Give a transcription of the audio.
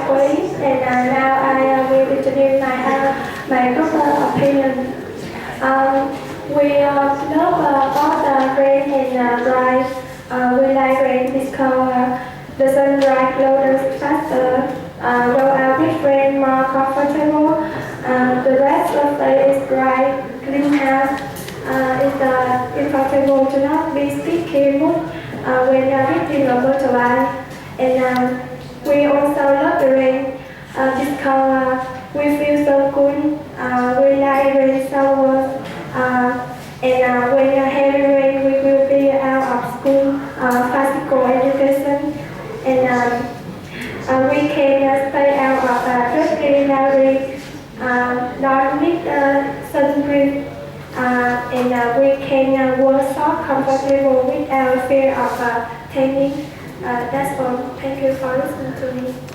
colleagues, and now I will introduce my proper opinion. We love both rain and dry. We like rain because the sun dries clothes faster, while with rain more comfortable. The rest of the day is dry, clean house. It's impossible to not be sticky mood when reading a motorbike. And we also love the rain because we feel so good. We like rain showers. And when heavy rain, we will be out of school, physical education, and we can stay out of disciplinary, not with sunscreen, and we can work so comfortable without fear of tanning. That's all. Thank you for listening to me.